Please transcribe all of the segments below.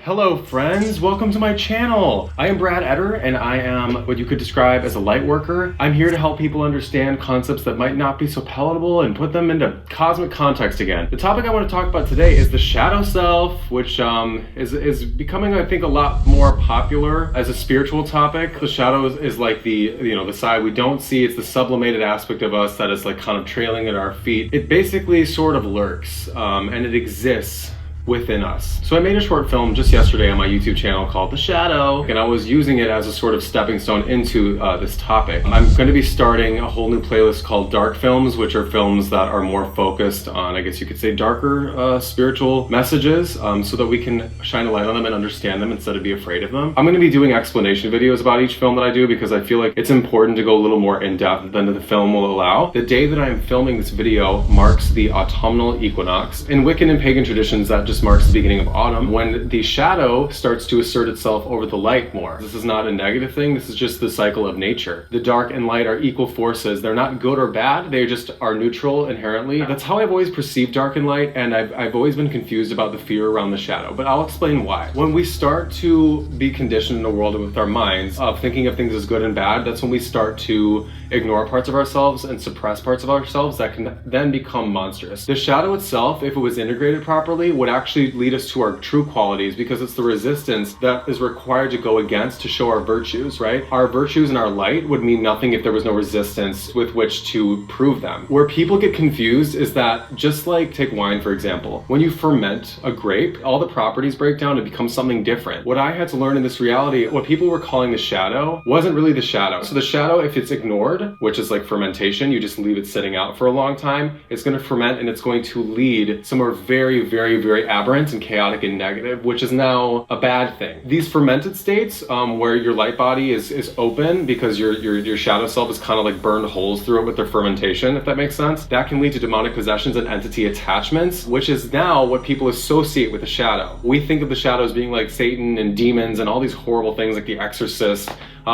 Hello friends, welcome to my channel. I am Brad Etter and I am what you could describe as a light worker. I'm here to help people understand concepts that might not be so palatable and put them into cosmic context again. The topic I want to talk about today is the shadow self, which is becoming, I think, a lot more popular as a spiritual topic. The shadow is like the side we don't see. It's the sublimated aspect of us that is like kind of trailing at our feet. It basically sort of lurks and it exists within us. So I made a short film just yesterday on my YouTube channel called The Shadow, and I was using it as a sort of stepping stone into this topic. I'm going to be starting a whole new playlist called Dark Films, which are films that are more focused on, I guess you could say, darker spiritual messages, so that we can shine a light on them and understand them instead of be afraid of them. I'm going to be doing explanation videos about each film that I do because I feel like it's important to go a little more in depth than the film will allow. The day that I am filming this video marks the autumnal equinox. In Wiccan and pagan traditions, that just marks the beginning of autumn, when the shadow starts to assert itself over the light more. This is not a negative thing, this is just the cycle of nature. The dark and light are equal forces. They're not good or bad, they just are neutral inherently. That's how I've always perceived dark and light, and I've always been confused about the fear around the shadow, but I'll explain why. When we start to be conditioned in the world with our minds of thinking of things as good and bad, that's when we start to ignore parts of ourselves and suppress parts of ourselves that can then become monstrous. The shadow itself, if it was integrated properly, would actually lead us to our true qualities, because it's the resistance that is required to go against to show our virtues, right? Our virtues and our light would mean nothing if there was no resistance with which to prove them. Where people get confused is that, just like take wine for example, when you ferment a grape, all the properties break down and become something different. What I had to learn in this reality, what people were calling the shadow wasn't really the shadow. So the shadow, if it's ignored, which is like fermentation, you just leave it sitting out for a long time, it's going to ferment and it's going to lead somewhere very, very, very aberrant and chaotic and negative, which is now a bad thing. These fermented states, where your light body is open because your shadow self is kind of like burned holes through it with their fermentation, if that makes sense, that can lead to demonic possessions and entity attachments, which is now what people associate with the shadow. We think of the shadow as being like Satan and demons and all these horrible things like The Exorcist,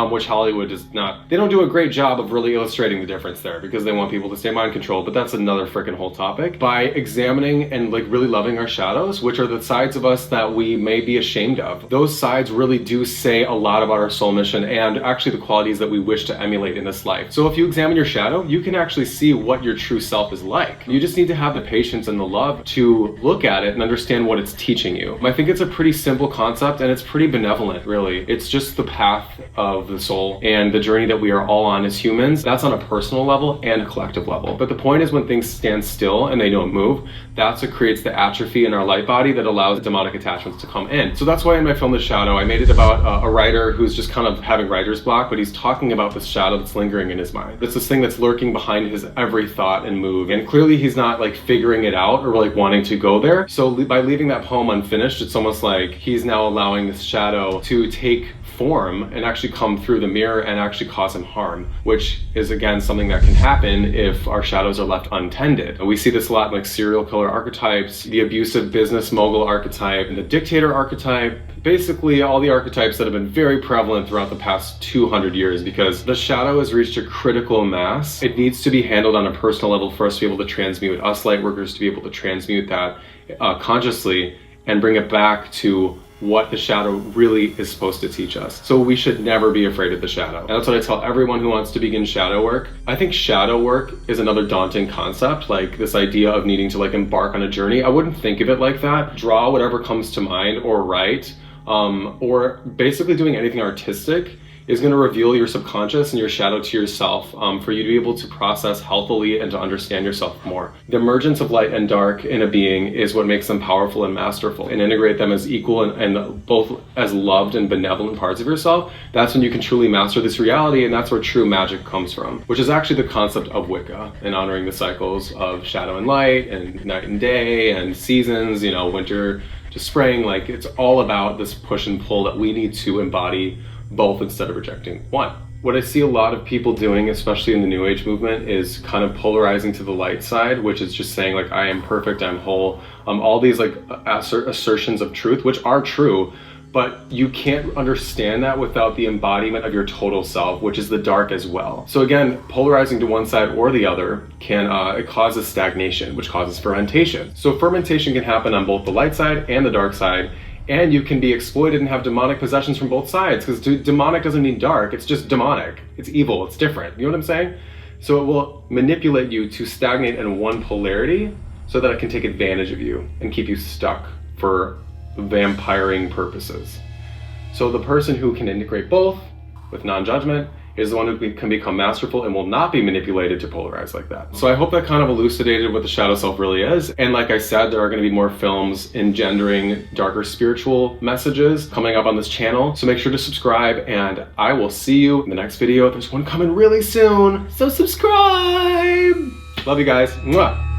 which Hollywood does not, they don't do a great job of really illustrating the difference there because they want people to stay mind controlled, but that's another freaking whole topic. By examining and like really loving our shadows, which are the sides of us that we may be ashamed of, those sides really do say a lot about our soul mission and actually the qualities that we wish to emulate in this life. So if you examine your shadow, you can actually see what your true self is like. You just need to have the patience and the love to look at it and understand what it's teaching you. I think it's a pretty simple concept and it's pretty benevolent, really. It's just the path of the soul and the journey that we are all on as humans. That's on a personal level and a collective level. But the point is, when things stand still and they don't move, that's what creates the atrophy in our light body that allows demonic attachments to come in. So that's why in my film The Shadow, I made it about a writer who's just kind of having writer's block, but he's talking about this shadow that's lingering in his mind. It's this thing that's lurking behind his every thought and move, and clearly he's not like figuring it out or like wanting to go there. So by leaving that poem unfinished, it's almost like he's now allowing this shadow to take form and actually come through the mirror and actually cause him harm, which is again something that can happen if our shadows are left untended. And we see this a lot in like serial killer archetypes, the abusive business mogul archetype, and the dictator archetype, basically all the archetypes that have been very prevalent throughout the past 200 years, because the shadow has reached a critical mass. It needs to be handled on a personal level for us to be able to transmute, us light workers to be able to transmute that consciously and bring it back to what the shadow really is supposed to teach us. So we should never be afraid of the shadow. And that's what I tell everyone who wants to begin shadow work. I think shadow work is another daunting concept, like this idea of needing to like embark on a journey. I wouldn't think of it like that. Draw whatever comes to mind or write, or basically doing anything artistic is going to reveal your subconscious and your shadow to yourself, for you to be able to process healthily and to understand yourself more. The emergence of light and dark in a being is what makes them powerful and masterful, and integrate them as equal and both as loved and benevolent parts of yourself. That's when you can truly master this reality, and that's where true magic comes from, which is actually the concept of Wicca, and honoring the cycles of shadow and light and night and day and seasons, you know, winter to spring. Like, it's all about this push and pull that we need to embody both instead of rejecting one. What I see a lot of people doing, especially in the New Age movement, is kind of polarizing to the light side, which is just saying like, I am perfect, I'm whole. All these like assertions of truth, which are true, but you can't understand that without the embodiment of your total self, which is the dark as well. So again, polarizing to one side or the other can it causes stagnation, which causes fermentation. So fermentation can happen on both the light side and the dark side, And you can be exploited and have demonic possessions from both sides, because demonic doesn't mean dark, it's just demonic. It's evil, it's different. You know what I'm saying? So it will manipulate you to stagnate in one polarity so that it can take advantage of you and keep you stuck for vampiring purposes. So the person who can integrate both with non-judgment is the one who can become masterful and will not be manipulated to polarize like that. So I hope that kind of elucidated what the shadow self really is. And like I said, there are going to be more films engendering darker spiritual messages coming up on this channel. So make sure to subscribe, and I will see you in the next video. There's one coming really soon, so subscribe! Love you guys. Mwah.